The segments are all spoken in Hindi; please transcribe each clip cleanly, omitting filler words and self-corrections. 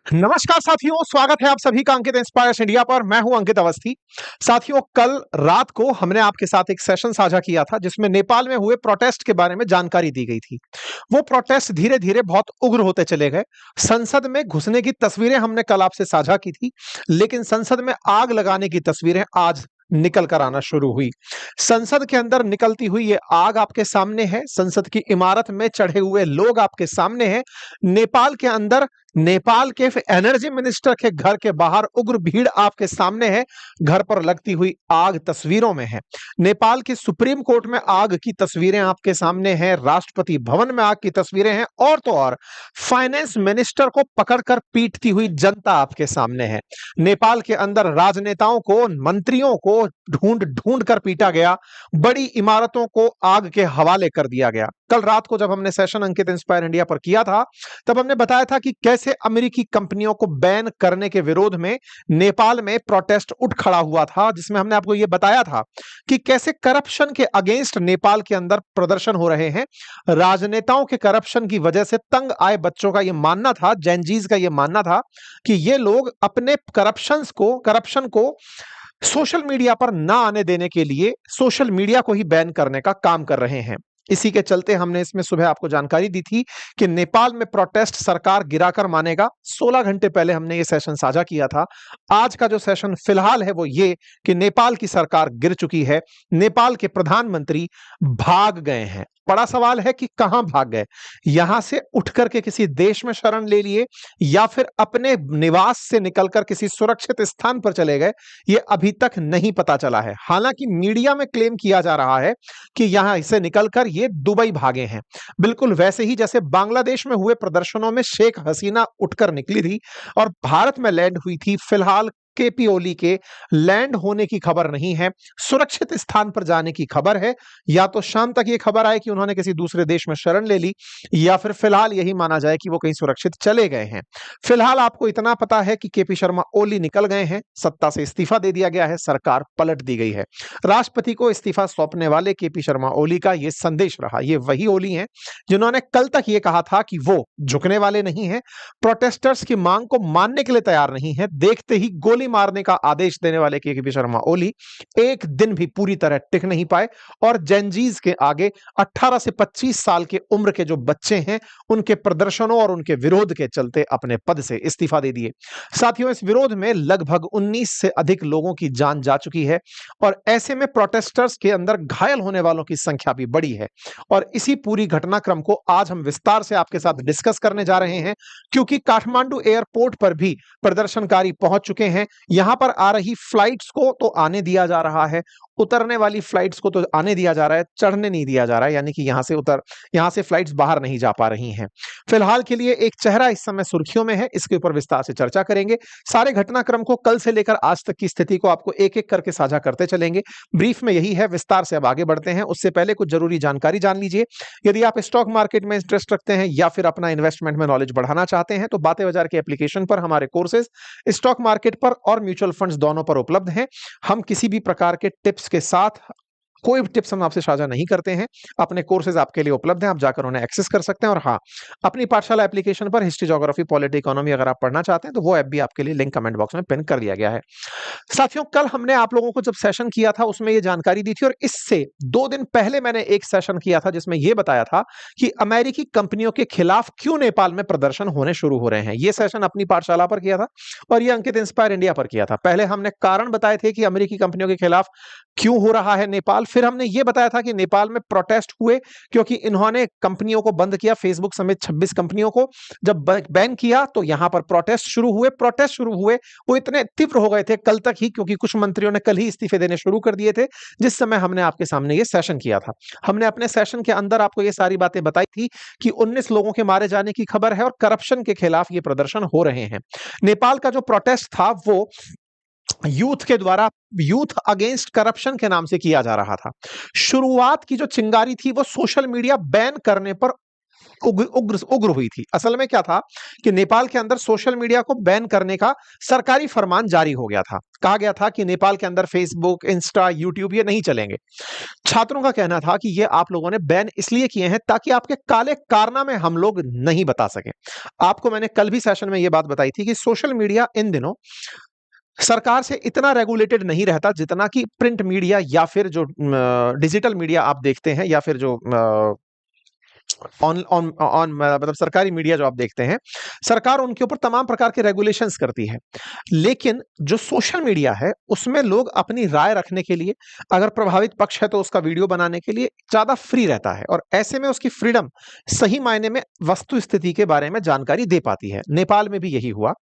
नमस्कार साथियों, स्वागत है आप सभी का अंकित इंस्पायर्स इंडिया पर। मैं हूं अंकित अवस्थी। साथियों, कल रात को हमने आपके साथ एक सेशन साझा किया था जिसमें नेपाल में हुए प्रोटेस्ट के बारे में जानकारी दी गई थी। वो प्रोटेस्ट धीरे धीरे बहुत उग्र होते चले गए। संसद में घुसने की तस्वीरें हमने कल आपसे साझा की थी, लेकिन संसद में आग लगाने की तस्वीरें आज निकल कर आना शुरू हुई। संसद के अंदर निकलती हुई ये आग आपके सामने है। संसद की इमारत में चढ़े हुए लोग आपके सामने हैं। नेपाल के अंदर नेपाल के एनर्जी मिनिस्टर के घर के बाहर उग्र भीड़ आपके सामने है। घर पर लगती हुई आग तस्वीरों में है। नेपाल की सुप्रीम कोर्ट में आग की तस्वीरें आपके सामने हैं। राष्ट्रपति भवन में आग की तस्वीरें हैं। और तो और फाइनेंस मिनिस्टर को पकड़कर पीटती हुई जनता आपके सामने है। नेपाल के अंदर राजनेताओं को, मंत्रियों को ढूंढ ढूंढ कर पीटा गया। बड़ी इमारतों को आग के हवाले कर दिया गया। कल रात को जब हमने सेशन अंकित इंस्पायर इंडिया पर किया था, तब हमने बताया था कि कैसे अमेरिकी कंपनियों को बैन करने के विरोध में नेपाल में प्रोटेस्ट उठ खड़ा हुआ था, जिसमें हमने आपको यह बताया था कि कैसे करप्शन के अगेंस्ट नेपाल के अंदर प्रदर्शन हो रहे हैं। राजनेताओं के करप्शन की वजह से तंग आए बच्चों का यह मानना था, जेनजीज का यह मानना था कि ये लोग अपने करप्शन को सोशल मीडिया पर ना आने देने के लिए सोशल मीडिया को ही बैन करने का काम कर रहे हैं। इसी के चलते हमने इसमें सुबह आपको जानकारी दी थी कि नेपाल में प्रोटेस्ट सरकार गिराकर मानेगा। 16 घंटे पहले हमने ये सेशन साझा किया था। आज का जो सेशन फिलहाल है वो ये कि नेपाल की सरकार गिर चुकी है। नेपाल के प्रधानमंत्री भाग गए हैं। बड़ा सवाल है कि कहां भाग गए। यहां से उठ करके किसी देश में शरण ले लिए या फिर अपने निवास से निकलकर किसी सुरक्षित स्थान पर चले गए, ये अभी तक नहीं पता चला है। हालांकि मीडिया में क्लेम किया जा रहा है कि यहां से निकलकर ये दुबई भागे हैं। बिल्कुल वैसे ही जैसे बांग्लादेश में हुए प्रदर्शनों में शेख हसीना उठकर निकली थी और भारत में लैंड हुई थी। फिलहाल केपी ओली के लैंड होने की खबर नहीं है, सुरक्षित स्थान पर जाने की खबर है। या तो शाम तक ये खबर आए कि उन्होंने किसी दूसरे देश में शरण ले ली, या फिर फिलहाल यही माना जाए कि वो कहीं सुरक्षित चले गए हैं। फिलहाल आपको इतना पता है कि केपी शर्मा ओली निकल गए हैं, सत्ता से इस्तीफा दे दिया गया है, सरकार पलट दी गई है। राष्ट्रपति को इस्तीफा सौंपने वाले केपी शर्मा ओली का यह संदेश रहा। ये वही ओली हैं जिन्होंने कल तक यह कहा था कि वो झुकने वाले नहीं हैं, प्रोटेस्टर्स की मांग को मानने के लिए तैयार नहीं है। देखते ही गोली मारने का आदेश देने वाले केपी शर्मा ओली एक दिन भी पूरी तरह टिक नहीं पाए और जेनजीज के आगे 18 से 25 साल के उम्र के जो बच्चे हैं, उनके प्रदर्शनों और उनके विरोध के चलते अपने पद से इस्तीफा दे दिए। साथियों, इस विरोध में लगभग 19 से अधिक लोगों की जान जा चुकी है और ऐसे में प्रोटेस्टर्स के अंदर घायल होने वालों की संख्या भी बड़ी है। और इसी पूरी घटनाक्रम को आज हम विस्तार से आपके साथ डिस्कस करने जा रहे हैं, क्योंकि काठमांडू एयरपोर्ट पर भी प्रदर्शनकारी पहुंच चुके हैं। यहां पर आ रही फ्लाइट्स को तो आने दिया जा रहा है, उतरने वाली फ्लाइट्स को तो आने दिया जा रहा है, चढ़ने नहीं दिया जा रहा है। यानी कि यहां से फ्लाइट्स बाहर नहीं जा पा रही हैं। फिलहाल के लिए एक चेहरा इस समय सुर्खियों में है, इसके ऊपर विस्तार से चर्चा करेंगे। सारे घटनाक्रम को कल से लेकर आज तक की स्थिति को आपको एक एक करके साझा करते चलेंगे। ब्रीफ में यही है, विस्तार से अब आगे बढ़ते हैं। उससे पहले कुछ जरूरी जानकारी जान लीजिए। यदि आप स्टॉक मार्केट में इंटरेस्ट रखते हैं या फिर अपना इन्वेस्टमेंट में नॉलेज बढ़ाना चाहते हैं, तो बातें बाजार के एप्लीकेशन पर हमारे कोर्सेज स्टॉक मार्केट पर और म्यूचुअल फंड्स दोनों पर उपलब्ध हैं। हम किसी भी प्रकार के टिप्स के साथ कोई भी टिप्स हम आपसे साझा नहीं करते हैं। अपने कोर्सेज आपके लिए उपलब्ध हैं, आप जाकर उन्हें एक्सेस कर सकते हैं। और हाँ, अपनी पाठशाला एप्लीकेशन पर हिस्ट्री, ज्योग्राफी, पॉलिटी, इकोनॉमी अगर आप पढ़ना चाहते हैं तो वो ऐप भी आपके लिए लिंक कमेंट बॉक्स में पिन कर दिया गया है। साथियों, कल हमने आप लोगों को जब सेशन किया था उसमें ये जानकारी दी थी, और इससे 2 दिन पहले मैंने एक सेशन किया था जिसमें यह बताया था कि अमेरिकी कंपनियों के खिलाफ क्यों नेपाल में प्रदर्शन होने शुरू हो रहे हैं। यह सेशन अपनी पाठशाला पर किया था और यह अंकित इंस्पायर इंडिया पर किया था। पहले हमने कारण बताए थे कि अमेरिकी कंपनियों के खिलाफ क्यों हो रहा है नेपाल। फिर हमने यह बताया था कि नेपाल में प्रोटेस्ट हुए क्योंकि इन्होंने कंपनियों को बंद किया, फेसबुक समेत 26 कंपनियों को जब बैन किया तो यहां पर प्रोटेस्ट शुरू हुए। वो इतने तीव्र हो गए थे कल तक ही, क्योंकि कुछ मंत्रियों ने कल ही इस्तीफे देने शुरू कर दिए थे जिस समय हमने आपके सामने ये सेशन किया था। हमने अपने सेशन के अंदर आपको ये सारी बातें बताई थी कि 19 लोगों के मारे जाने की खबर है और करप्शन के खिलाफ ये प्रदर्शन हो रहे हैं। नेपाल का जो प्रोटेस्ट था वो यूथ के द्वारा यूथ अगेंस्ट करप्शन के नाम से किया जा रहा था। शुरुआत की जो चिंगारी थी वो सोशल मीडिया बैन करने पर उग्र उग्र हुई थी। असल में क्या था कि नेपाल के अंदर सोशल मीडिया को बैन करने का सरकारी फरमान जारी हो गया था। कहा गया था कि नेपाल के अंदर फेसबुक, इंस्टा, यूट्यूब ये नहीं चलेंगे। छात्रों का कहना था कि ये आप लोगों ने बैन इसलिए किए हैं ताकि आपके काले कारनामे हम लोग नहीं बता सकें। आपको मैंने कल भी सेशन में ये बात बताई थी कि सोशल मीडिया इन दिनों सरकार से इतना रेगुलेटेड नहीं रहता जितना कि प्रिंट मीडिया या फिर जो डिजिटल मीडिया आप देखते हैं, या फिर जो ऑन ऑन ऑन मतलब सरकारी मीडिया जो आप देखते हैं, सरकार उनके ऊपर तमाम प्रकार के रेगुलेशंस करती है। लेकिन जो सोशल मीडिया है उसमें लोग अपनी राय रखने के लिए, अगर प्रभावित पक्ष है तो उसका वीडियो बनाने के लिए ज्यादा फ्री रहता है, और ऐसे में उसकी फ्रीडम सही मायने में वस्तु स्थिति के बारे में जानकारी दे पाती है। नेपाल में भी यही हुआ।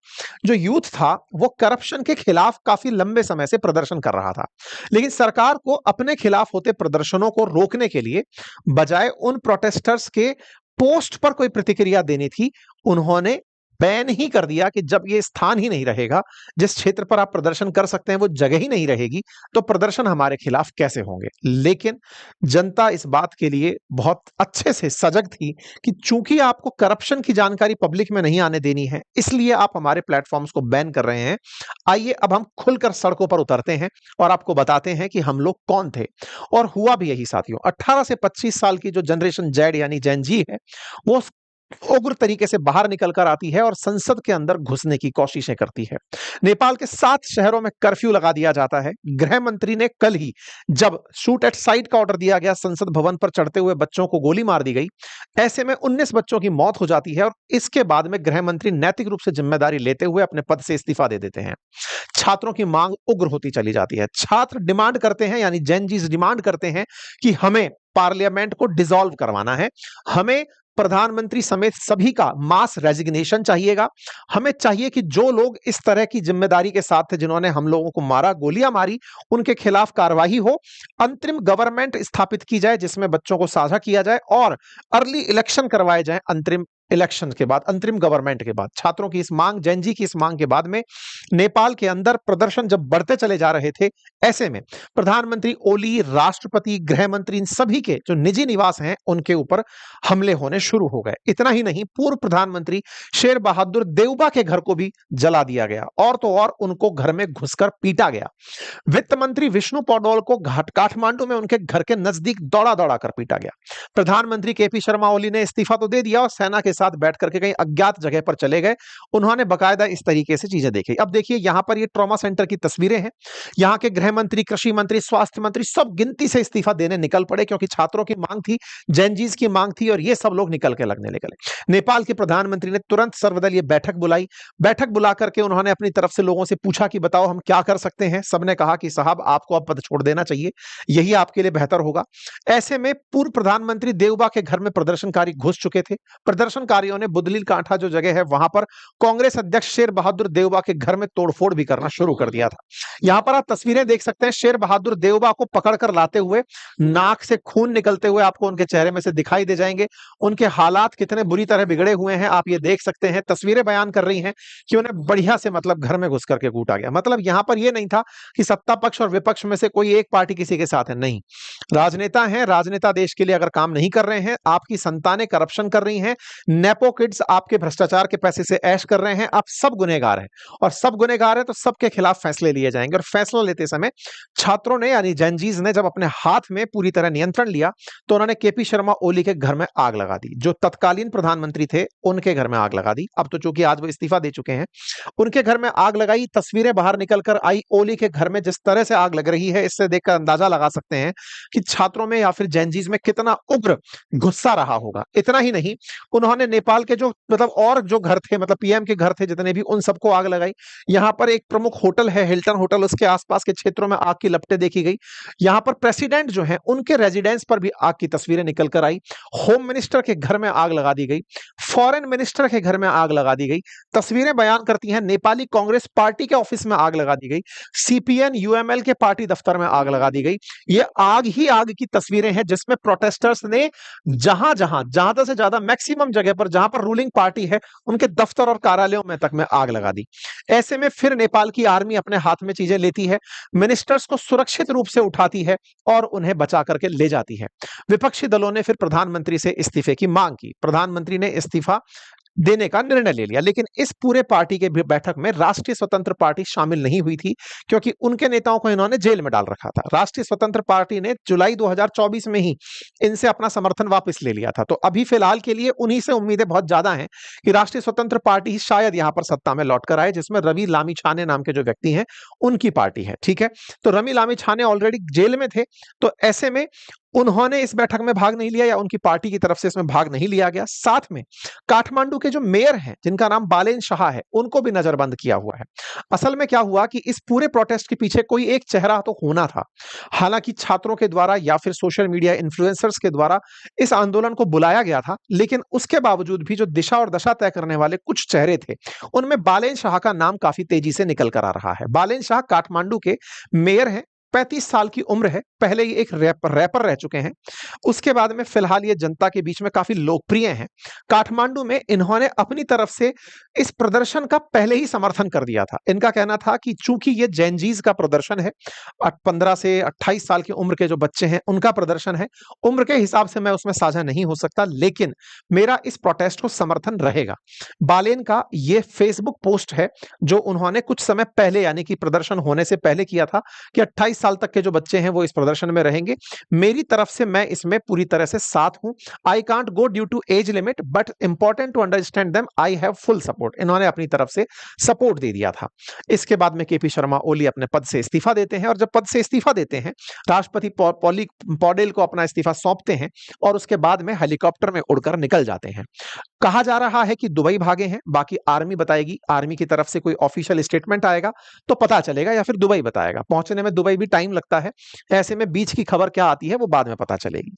जो यूथ था वो करप्शन के खिलाफ काफी लंबे समय से प्रदर्शन कर रहा था, लेकिन सरकार को अपने खिलाफ होते प्रदर्शनों को रोकने के लिए बजाय उन प्रोटेस्टर्स के पोस्ट पर कोई प्रतिक्रिया देनी थी, उन्होंने बैन ही कर दिया कि जब ये स्थान ही नहीं रहेगा, जिस क्षेत्र पर आप प्रदर्शन कर सकते हैं वो जगह ही नहीं रहेगी, तो प्रदर्शन हमारे खिलाफ कैसे होंगे। लेकिन जनता इस बात के लिए बहुत अच्छे से सजग थी कि चूंकि आपको करप्शन की जानकारी पब्लिक में नहीं आने देनी है, इसलिए आप हमारे प्लेटफॉर्म्स को बैन कर रहे हैं। आइए अब हम खुलकर सड़कों पर उतरते हैं और आपको बताते हैं कि हम लोग कौन थे। और हुआ भी यही साथियों। 18 से 25 साल की जो जनरेशन जेड यानी जेन जी है, वो उग्र तरीके से बाहर निकल कर आती है और संसद के अंदर घुसने की कोशिशें करती है। नेपाल के 7 शहरों में कर्फ्यू लगा दिया जाता है। गृह मंत्री ने कल ही, जब शूट एट साइट का ऑर्डर दिया गया, संसद भवन पर चढ़ते हुए बच्चों को गोली मार दी गई। ऐसे में 19 बच्चों की मौत हो जाती है और इसके बाद में गृह मंत्री नैतिक रूप से जिम्मेदारी लेते हुए अपने पद से इस्तीफा दे देते हैं। छात्रों की मांग उग्र होती चली जाती है। छात्र डिमांड करते हैं, यानी जेन जीज डिमांड करते हैं कि हमें पार्लियामेंट को डिसॉल्व करवाना है, हमें प्रधानमंत्री समेत सभी का मास रेजिग्नेशन चाहिएगा, हमें चाहिए कि जो लोग इस तरह की जिम्मेदारी के साथ थे, जिन्होंने हम लोगों को मारा, गोलियां मारी, उनके खिलाफ कार्रवाई हो, अंतरिम गवर्नमेंट स्थापित की जाए जिसमें बच्चों को साझा किया जाए, और अर्ली इलेक्शन करवाए जाए अंतरिम इलेक्शन के बाद, अंतरिम गवर्नमेंट के बाद। छात्रों की इस मांग, जैन जी की इस मांग के बाद में नेपाल के अंदर प्रदर्शन जब बढ़ते चले जा रहे थे, ऐसे में प्रधानमंत्री ओली, राष्ट्रपति, गृह मंत्री, इन सभी के जो निजी निवास हैं उनके ऊपर हमले होने शुरू हो गए। इतना ही नहीं, पूर्व प्रधानमंत्री शेर बहादुर देउबा के घर को भी जला दिया गया, और तो और उनको घर में घुसकर पीटा गया। वित्त मंत्री विष्णु पौडोल को काठमांडू में उनके घर के नजदीक दौड़ा दौड़ा कर पीटा गया। प्रधानमंत्री केपी शर्मा ओली ने इस्तीफा तो दे दिया और सेना के साथ बैठ करके कहीं अज्ञात जगह पर चले गए। उन्होंने बकायदा इस तरीके से चीजें देखी। अब देखिए यहां पर ये ट्रॉमा सेंटर की तस्वीरें हैं। यहां के गृह मंत्री, कृषि मंत्री, स्वास्थ्य मंत्री सब गिनती से इस्तीफा देने निकल पड़े, क्योंकि छात्रों की मांग थी, जैनजीज की मांग थी, और ये सब लोग निकल के लगने निकले। नेपाल के प्रधानमंत्री ने तुरंत सर्वदलीय बैठक बुलाई। बैठक बुला करके उन्होंने अपनी तरफ से लोगों से पूछा कि बताओ हम क्या कर सकते हैं। सबने कहा कि साहब आपको अब पद छोड़ देना चाहिए, यही आपके लिए बेहतर होगा। ऐसे में पूर्व प्रधानमंत्री देउबा के घर में प्रदर्शनकारी घुस चुके थे। प्रदर्शनकारियों ने बुदलील कांठा जो जगह है वहां पर कांग्रेस अध्यक्ष शेर बहादुर देउबा के घर में तोड़फोड़ भी करना शुरू कर दिया था। यहां पर आप तस्वीरें देख सकते हैं, शेर बहादुर देउबा को पकड़कर लाते हुए, नाक से खून निकलते हुए आपको उनके चेहरे में से दिखाई दे जाएंगे। उनके हालात कितने बुरी तरह बिगड़े हुए हैं आप ये देख सकते हैं। तस्वीरें बयान कर रही हैं कि उन्हें बढ़िया से मतलब घर में घुस करके कूटा गया। मतलब यहां पर यह नहीं था कि सत्ता पक्ष और विपक्ष में से कोई एक पार्टी किसी के साथ है, नहीं। राजनेता हैं, राजनेता देश के लिए अगर काम नहीं कर रहे हैं, आपकी संतानें करप्शन कर रही हैं, नेपो किड्स आपके भ्रष्टाचार के पैसे से ऐश कर रहे हैं, आप सब गुनहगार हैं, और सब गुनहगार हैं तो सबके खिलाफ फैसले लिए जाएंगे। और फैसला लेते समय छात्रों ने, यानी जैनजीज ने, जब अपने हाथ में पूरी तरह नियंत्रण लिया तो उन्होंने केपी शर्मा ओली के घर में आग लगा दी। जो तत्कालीन प्रधानमंत्री थे उनके घर में आग लगा दी। अब तो चूंकि आज वो इस्तीफा दे चुके हैं, उनके घर में आग लगाई। तस्वीरें बाहर निकलकर आई, ओली के घर में जिस तरह से आग लग रही है, इससे देखकर अंदाजा लगा सकते हैं कि छात्रों में या फिर जैनजीज में कितना उग्र गुस्सा रहा होगा। इतना ही नहीं, उन्होंने नेपाल के जो मतलब और जो घर थे, मतलब पीएम के घर थे जितने भी, उन सबको आग लगाई। यहां पर एक प्रमुख होटल है हिल्टन होटल, उसके आसपास के क्षेत्रों में आग की लपटें देखी गई। यहां पर प्रेसिडेंट जो है उनके रेजिडेंस पर भी आग की तस्वीरें निकल कर आई। होम मिनिस्टर के घर में आग लगा दी गई, फॉरेन मिनिस्टर के घर में आग लगा दी गई। तस्वीरें बयान करती हैं, नेपाली कांग्रेस पार्टी के ऑफिस में आग लगा दी गई, सीपीएन यूएमएल के पार्टी दफ्तर में आग लगा दी गई। ये आग ही आग की तस्वीरें हैं जिसमें प्रोटेस्टर्स ने जहां से ज्यादा मैक्सिमम जगह जगह पर जहां पर रूलिंग पार्टी है उनके दफ्तर और कार्यालयों में तक में आग लगा दी। ऐसे में फिर नेपाल की आर्मी अपने हाथ में चीजें लेती है, मिनिस्टर्स को सुरक्षित रूप से उठाती है और उन्हें बचा करके ले जाती है। विपक्षी दलों ने फिर प्रधानमंत्री से इस्तीफे की मांग की। प्रधानमंत्री ने इस्तीफा देने का निर्णय ले लिया, लेकिन इस पूरे पार्टी के बैठक में राष्ट्रीय स्वतंत्र पार्टी शामिल नहीं हुई थी, क्योंकि उनके नेताओं को इन्होंने जेल में डाल रखा था। राष्ट्रीय स्वतंत्र पार्टी ने जुलाई 2024 में ही इनसे अपना समर्थन वापस ले लिया था। तो अभी फिलहाल के लिए उन्हीं से उम्मीदें बहुत ज्यादा हैं कि राष्ट्रीय स्वतंत्र पार्टी ही शायद यहां पर सत्ता में लौट कर आए, जिसमें रवि लामिछाने नाम के जो व्यक्ति हैं उनकी पार्टी है। ठीक है, तो रवि लामिछाने ऑलरेडी जेल में थे, तो ऐसे में उन्होंने इस बैठक में भाग नहीं लिया, या उनकी पार्टी की तरफ से इसमें भाग नहीं लिया गया। साथ में काठमांडू के जो मेयर हैं, जिनका नाम बालेन शाह है, उनको भी नजरबंद किया हुआ है। असल में क्या हुआ कि इस पूरे प्रोटेस्ट के पीछे कोई एक चेहरा तो होना था। हालांकि छात्रों के द्वारा या फिर सोशल मीडिया इन्फ्लुएंसर्स के द्वारा इस आंदोलन को बुलाया गया था, लेकिन उसके बावजूद भी जो दिशा और दशा तय करने वाले कुछ चेहरे थे, उनमें बालेन शाह का नाम काफी तेजी से निकल कर आ रहा है। बालेन शाह काठमांडू के मेयर हैं, 35 साल की उम्र है, पहले ये एक रैपर रह चुके हैं, उसके बाद में फिलहाल ये जनता के बीच में काफी लोकप्रिय हैं। काठमांडू में इन्होंने अपनी तरफ से इस प्रदर्शन का पहले ही समर्थन कर दिया था। इनका कहना था कि चूंकि ये जेनजीज का प्रदर्शन है, 15 से 28 साल की उम्र के जो बच्चे हैं उनका प्रदर्शन है, उम्र के हिसाब से मैं उसमें साझा नहीं हो सकता, लेकिन मेरा इस प्रोटेस्ट को समर्थन रहेगा। बालेन का ये फेसबुक पोस्ट है जो उन्होंने कुछ समय पहले, यानी कि प्रदर्शन होने से पहले किया था, कि 28 साल तक के जो बच्चे हैं वो इस प्रदर्शन में रहेंगे, मेरी तरफ से मैं इसमें पूरी तरह से साथ हूं। I can't go due to age limit but important to understand them, I have full support. इन्होंने अपनी तरफ से सपोर्ट दे दिया था। इसके बाद में केपी शर्मा ओली अपने पद से इस्तीफा देते हैं, और जब पद से इस्तीफा देते हैं, राष्ट्रपति पौडेल को अपना इस्तीफा सौंपते हैं और उसके बाद में हेलीकॉप्टर में उड़कर निकल जाते हैं। कहा जा रहा है कि दुबई भागे हैं, बाकी आर्मी बताएगी, आर्मी की तरफ से कोई ऑफिशियल स्टेटमेंट आएगा तो पता चलेगा, या फिर दुबई बताएगा। पहुंचने में दुबई भी टाइम लगता है, ऐसे में बीच की खबर क्या आती है वो बाद में पता चलेगी।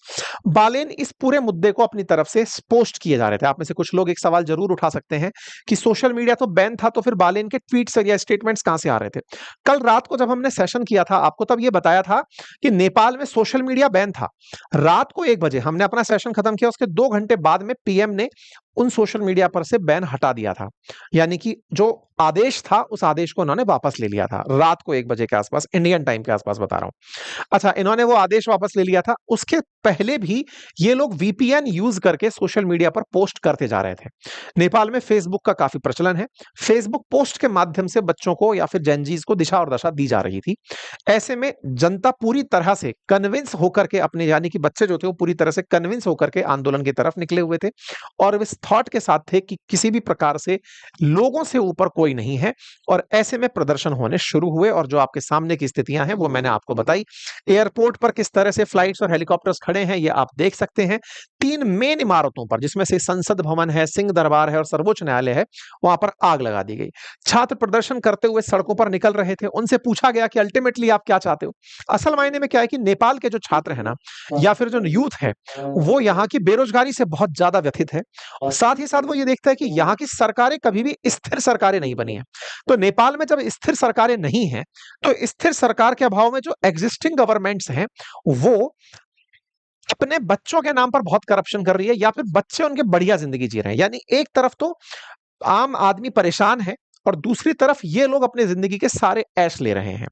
बालेन इस पूरे मुद्दे को अपनी तरफ से पोस्ट किए जा रहे थे। आप में से कुछ लोग एक सवाल जरूर उठा सकते हैं कि सोशल मीडिया तो बैन था, तो फिर बालेन के ट्वीट्स या स्टेटमेंट्स कहां से आ रहे थे। कल रात को जब हमने सेशन किया था, आपको तब यह बताया था कि नेपाल में सोशल मीडिया बैन था। रात को 1 बजे हमने अपना सेशन खत्म किया, उसके 2 घंटे बाद में पीएम ने उन सोशल मीडिया पर से बैन हटा दिया था, यानी कि जो आदेश था उस आदेश को उन्होंने वापस ले लिया था। रात को 1 बजे के आसपास, इंडियन टाइम के आसपास बता रहा हूं। अच्छा, इन्होंने वो आदेश वापस ले लिया था। उसके पहले भी ये लोग वीपीएन यूज करके सोशल मीडिया पर पोस्ट करते जा रहे थे। नेपाल में फेसबुक का काफी प्रचलन है। फेसबुक पोस्ट के माध्यम से बच्चों को या फिर जेनजीज को दिशा और दशा दी जा रही थी। ऐसे में जनता पूरी तरह से कन्विंस होकर के अपने, यानी कि बच्चे जो थे वो पूरी तरह से कन्विंस होकर के आंदोलन की तरफ निकले हुए थे, और इस थॉट के साथ थे कि किसी भी प्रकार से लोगों से ऊपर कोई नहीं है। और ऐसे में प्रदर्शन होने शुरू हुए, और जो आपके सामने की स्थितियां हैं वो मैंने आपको बताई। एयरपोर्ट पर किस तरह से फ्लाइट्स और हेलीकॉप्टर्स खड़े हैं ये आप देख सकते हैं। 3 मेन इमारतों पर, जिसमें से संसद भवन है, सिंह दरबार है और सर्वोच्च न्यायालय है, वहां पर आग लगा दी गई। छात्र प्रदर्शन करते हुए सड़कों पर निकल रहे थे। उनसे पूछा गया कि अल्टीमेटली आप क्या चाहते हो। असल मायने में क्या है कि नेपाल के जो छात्र है ना, या फिर जो यूथ है, वो यहाँ की बेरोजगारी से बहुत ज्यादा व्यथित है, और साथ ही साथ वो ये देखता है कि यहाँ की सरकारें कभी भी स्थिर सरकारें नहीं बनी है। तो नेपाल में जब स्थिर सरकारें नहीं है, तो स्थिर सरकार के अभाव में जो एग्जिस्टिंग गवर्नमेंट्स हैं वो अपने बच्चों के नाम पर बहुत करप्शन कर रही है, या फिर बच्चे उनके बढ़िया जिंदगी जी रहे हैं। यानी एक तरफ तो आम आदमी परेशान है, और दूसरी तरफ ये लोग अपनी जिंदगी के सारे ऐश ले रहे हैं।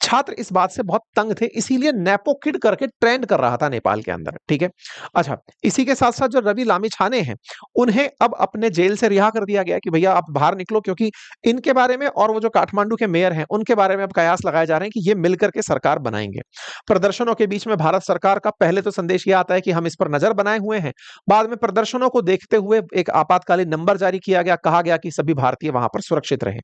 छात्र इस बात से बहुत तंग थे, इसीलिए नेपो किड करके ट्रेंड कर रहा था नेपाल के अंदर। ठीक है, अच्छा, इसी के साथ साथ जो रवि लामिछाने हैं, उन्हें अब अपने जेल से रिहा कर दिया गया कि भैया आप बाहर निकलो, क्योंकि इनके बारे में और वो जो काठमांडू के मेयर हैं उनके बारे में अब कयास लगाए जा रहे हैं कि ये मिलकर के सरकार बनाएंगे। प्रदर्शनों के बीच में भारत सरकार का पहले तो संदेश ये आता है कि हम इस पर नजर बनाए हुए हैं। बाद में प्रदर्शनों को देखते हुए एक आपातकालीन नंबर जारी किया गया, कहा गया कि सभी भारतीय वहां पर सुरक्षित रहे।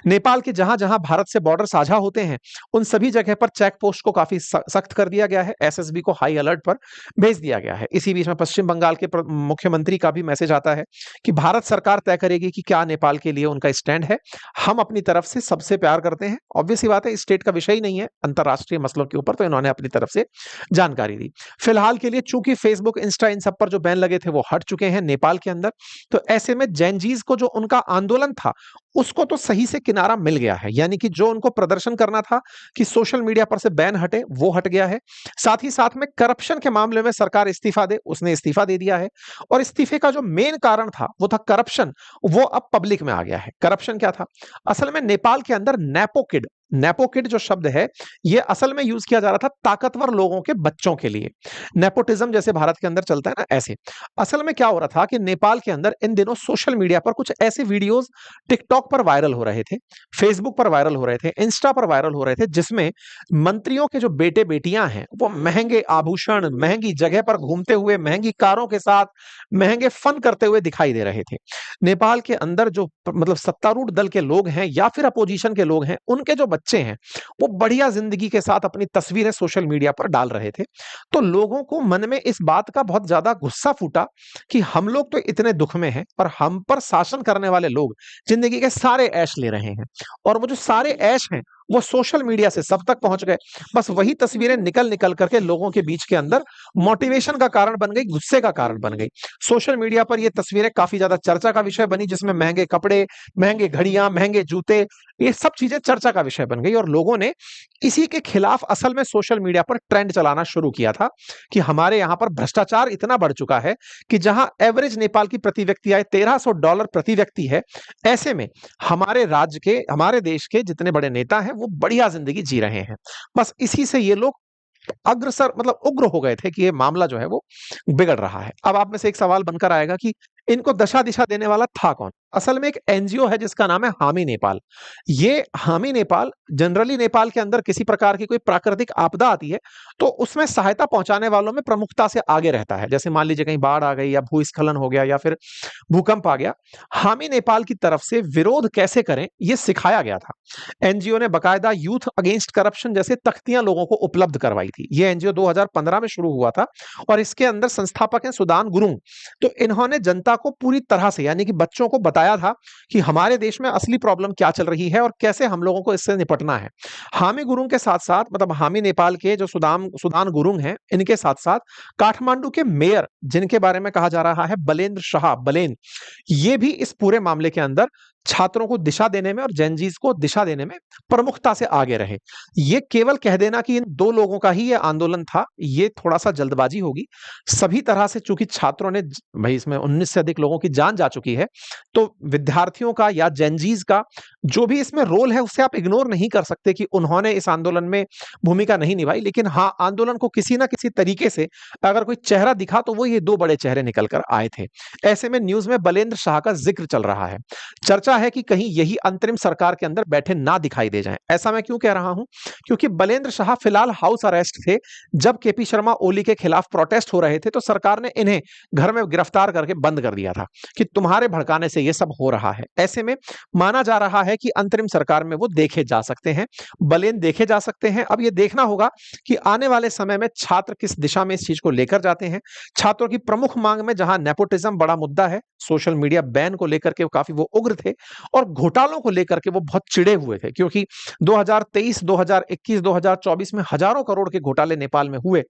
नेपाल के जहां जहां भारत से बॉर्डर साझा होते हैं उन सभी जगह पर चेक पोस्ट को काफी सख्त कर दिया गया है। एसएसबी को हाई अलर्ट पर भेज दिया गया है। इसी बीच में पश्चिम बंगाल के मुख्यमंत्री का भी मैसेज आता है कि भारत सरकार तय करेगी कि क्या नेपाल के लिए उनका स्टैंड है। हम अपनी तरफ से सबसे प्यार करते हैं। ऑब्वियसली बात है, स्टेट का विषय ही नहीं है अंतरराष्ट्रीय मसलों के ऊपर, तो इन्होंने अपनी तरफ से जानकारी दी। फिलहाल के लिए चूंकि फेसबुक, इंस्टा, इन सब पर जो बैन लगे थे वो हट चुके हैं नेपाल के अंदर, तो ऐसे में जैनजीज को जो उनका आंदोलन था उसको तो सही से किनारा मिल गया है। यानी कि जो उनको प्रदर्शन करना था कि सोशल मीडिया पर से बैन हटे, वो हट गया है। साथ ही साथ में करप्शन के मामले में सरकार इस्तीफा दे, उसने इस्तीफा दे दिया है। और इस्तीफे का जो मेन कारण था वो था करप्शन, वो अब पब्लिक में आ गया है। करप्शन क्या था? असल में नेपाल के अंदर नेपोकिड, नेपोकिड जो शब्द है ये असल में यूज किया जा रहा था ताकतवर लोगों के बच्चों के लिए। नेपोटिज्म जैसे भारत के अंदर चलता है ना, ऐसे। असल में क्या हो रहा था कि नेपाल के अंदर इन दिनों सोशल मीडिया पर कुछ ऐसे वीडियोस टिकटॉक पर वायरल हो रहे थे, फेसबुक पर वायरल हो रहे थे, इंस्टा पर वायरल हो रहे थे, जिसमें मंत्रियों के जो बेटे बेटियां हैं वो महंगे आभूषण, महंगी जगह पर घूमते हुए, महंगी कारों के साथ महंगे फन करते हुए दिखाई दे रहे थे। नेपाल के अंदर जो मतलब सत्तारूढ़ दल के लोग हैं या फिर अपोजिशन के लोग हैं, उनके जो बच्चे हैं वो बढ़िया जिंदगी के साथ अपनी तस्वीरें सोशल मीडिया पर डाल रहे थे। तो लोगों को मन में इस बात का बहुत ज्यादा गुस्सा फूटा कि हम लोग तो इतने दुख में हैं और हम पर शासन करने वाले लोग जिंदगी के सारे ऐश ले रहे हैं, और वो जो सारे ऐश हैं वो सोशल मीडिया से सब तक पहुंच गए। बस वही तस्वीरें निकल निकल करके लोगों के बीच के अंदर मोटिवेशन का कारण बन गई, गुस्से का कारण बन गई। सोशल मीडिया पर ये तस्वीरें काफी ज्यादा चर्चा का विषय बनी, जिसमें महंगे कपड़े, महंगे घड़ियां, महंगे जूते, ये सब चीजें चर्चा का विषय बन गई। और लोगों ने इसी के खिलाफ असल में सोशल मीडिया पर ट्रेंड चलाना शुरू किया था कि हमारे यहां पर भ्रष्टाचार इतना बढ़ चुका है कि जहां एवरेज नेपाल की प्रति व्यक्ति आय $1300 प्रति व्यक्ति है, ऐसे में हमारे राज्य के, हमारे देश के जितने बड़े नेता हैं वो बढ़िया जिंदगी जी रहे हैं। बस इसी से ये लोग अग्रसर मतलब उग्र हो गए थे कि ये मामला जो है वो बिगड़ रहा है। अब आप में से एक सवाल बनकर आएगा कि इनको दशा दिशा देने वाला था कौन? असल में एक एनजीओ है जिसका नाम है हामी नेपाल। ये हामी नेपाल जनरली नेपाल के अंदर किसी प्रकार की कोई प्राकृतिक आपदा आती है तो उसमें सहायता पहुंचाने वालों में प्रमुखता से आगे रहता है। जैसे मान लीजिए कहीं बाढ़ आ गई या भूस्खलन हो गया या फिर भूकंप आ गया, हामी नेपाल की तरफ से विरोध कैसे करें ये सिखाया गया था। एनजीओ ने बकायदा यूथ अगेंस्ट करप्शन जैसे तख्तियां लोगों को उपलब्ध करवाई थी। ये एनजीओ 2015 में शुरू हुआ था और इसके अंदर संस्थापक हैं सुदान गुरुंग। तो इन्होंने जनता को पूरी तरह से यानी कि बच्चों को बताया था कि हमारे देश में असली प्रॉब्लम क्या चल रही है और कैसे हम लोगों को इससे निपटना है। हामी गुरुंग के साथ साथ मतलब हामी नेपाल के जो सुदान गुरुंग हैं, इनके साथ साथ काठमांडू के मेयर जिनके बारे में कहा जा रहा है बलेन्द्र शाह, बलेन, ये भी इस पूरे मामले के अंदर छात्रों को दिशा देने में और जेनजीज को दिशा देने में प्रमुखता से आगे रहे। ये केवल कह देना कि इन दो लोगों का ही ये आंदोलन था, ये थोड़ा सा जल्दबाजी होगी। सभी तरह से चूंकि छात्रों ने भाई इसमें 19 से अधिक लोगों की जान जा चुकी है, तो विद्यार्थियों का या जेनजीज का जो भी इसमें रोल है उसे आप इग्नोर नहीं कर सकते कि उन्होंने इस आंदोलन में भूमिका नहीं निभाई। लेकिन हाँ, आंदोलन को किसी ना किसी तरीके से अगर कोई चेहरा दिखा तो वो ये दो बड़े चेहरे निकल कर आए थे। ऐसे में न्यूज में बलेन्द्र शाह का जिक्र चल रहा है। चर्चा है कि कहीं यही अंतरिम सरकार के अंदर बैठे ना दिखाई दे जाएं। ऐसा मैं क्यों कह रहा हूं? क्योंकि बलेन्द्र शाह फिलहाल हाउस अरेस्ट थे। जब केपी शर्मा ओली के खिलाफ प्रोटेस्ट हो रहे थे तो सरकार ने इन्हें घर में गिरफ्तार करके बंद कर दिया था कि तुम्हारे भड़काने से ये सब हो रहा है। ऐसे में माना जा रहा है कि अंतरिम सरकार में वो देखे जा सकते हैं, बलेन देखे जा सकते हैं। अब ये देखना होगा कि आने वाले समय में छात्र किस दिशा में इस चीज को लेकर जाते हैं। छात्रों की प्रमुख मांग में जहां नेपोटिज्म बड़ा मुद्दा है, सोशल मीडिया बैन को लेकर के काफी वो उग्र थे और घोटालों को लेकर के वो बहुत चिड़े हुए थे, क्योंकि 2023, 2021, 2024 में हजारों करोड़ के घोटाले नेपाल में हुए।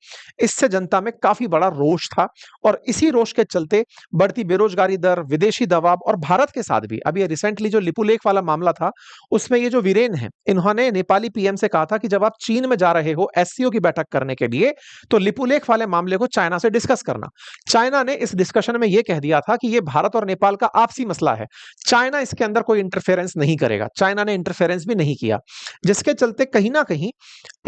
इससे जनता में काफी बड़ा रोष था और इसी रोष के चलते बढ़ती बेरोजगारी दर, विदेशी दबाव और भारत के साथ भी अभी रिसेंटली जो लिपुलेख वाला मामला था उसमें ये जो वीरेन है, इन्होंने नेपाली पीएम से कहा था कि जब आप चीन में जा रहे हो एससीओ की बैठक करने के लिए तो लिपुलेख वाले मामले को चाइना से डिस्कस करना। चाइना ने इस डिस्कशन में यह कह दिया था कि यह भारत और नेपाल का आपसी मसला है, चाइना इसके अंदर कोई इंटरफेरेंस नहीं करेगा। चाइना ने इंटरफेरेंस भी नहीं किया, जिसके चलते कहीं ना कहीं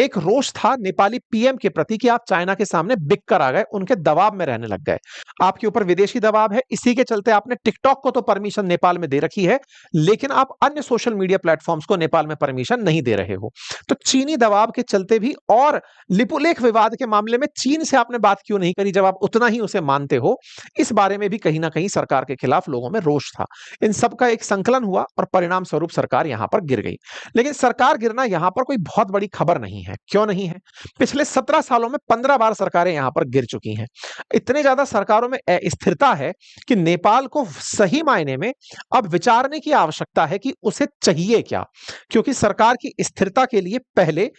एक रोष था नेपाली पीएम के प्रति कि आप चाइना के सामने बिक कर आ गए, उनके दबाव में रहने लग गए। आपके ऊपर विदेशी दबाव है, इसी के चलते आपने टिकटॉक को तो परमिशन नेपाल में दे रखी है, लेकिन आप अन्य सोशल मीडिया प्लेटफॉर्म्स को नेपाल में परमिशन नहीं दे रहे हो। तो चीनी दबाव के चलते भी और लिपुलेख विवाद के मामले में चीन से आपने बात क्यों नहीं करी जब आप उतना ही उसे मानते हो, इस बारे में भी कहीं ना कहीं सरकार के खिलाफ लोगों में रोष था। इन सब का एक संकलन हुआ और परिणाम स्वरूप सरकार यहां पर गिर गई। लेकिन सरकार गिरना यहां पर कोई बहुत बड़ी खबर नहीं है। क्यों नहीं है? पिछले 17 सालों में 15 बार सरकारें यहां पर गिर चुकी हैं। इतने ज्यादा सरकारों में स्थिरता है कि नेपाल को सही मायने में अब विचारने की आवश्यकता है कि उसे चाहिए क्या, क्योंकि सरकार की स्थिरता के लिए पहले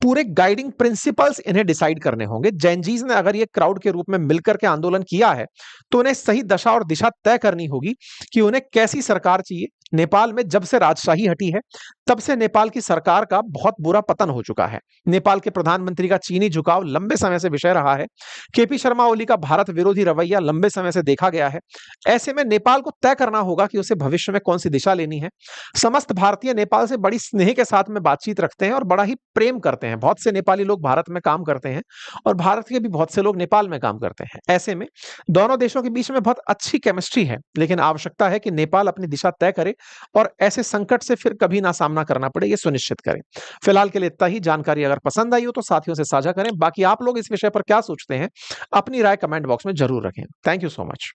पूरे गाइडिंग प्रिंसिपल्स इन्हें डिसाइड करने होंगे। जैनजीज ने अगर ये क्राउड के रूप में मिलकर के आंदोलन किया है तो उन्हें सही दशा और दिशा तय करनी होगी कि उन्हें कैसी सरकार चाहिए, नेपाल में जब से राजशाही हटी है, तब से नेपाल की सरकार का बहुत बुरा पतन हो चुका है। नेपाल के प्रधानमंत्री का चीनी झुकाव लंबे समय से विषय रहा है। केपी शर्मा ओली का भारत विरोधी रवैया लंबे समय से देखा गया है। ऐसे में नेपाल को तय करना होगा कि उसे भविष्य में कौन सी दिशा लेनी है। समस्त भारतीय नेपाल से बड़ी स्नेह के साथ में बातचीत रखते हैं और बड़ा ही प्रेम करते हैं। बहुत से नेपाली लोग भारत में काम करते हैं और भारत के भी बहुत से लोग नेपाल में काम करते हैं। ऐसे में दोनों देशों के बीच में बहुत अच्छी केमिस्ट्री है, लेकिन आवश्यकता है कि नेपाल अपनी दिशा तय करे और ऐसे संकट से फिर कभी ना सामना करना पड़े, ये सुनिश्चित करें। फिलहाल के लिए इतना ही। जानकारी अगर पसंद आई हो तो साथियों से साझा करें। बाकी आप लोग इस विषय पर क्या सोचते हैं, अपनी राय कमेंट बॉक्स में जरूर रखें। Thank you so much.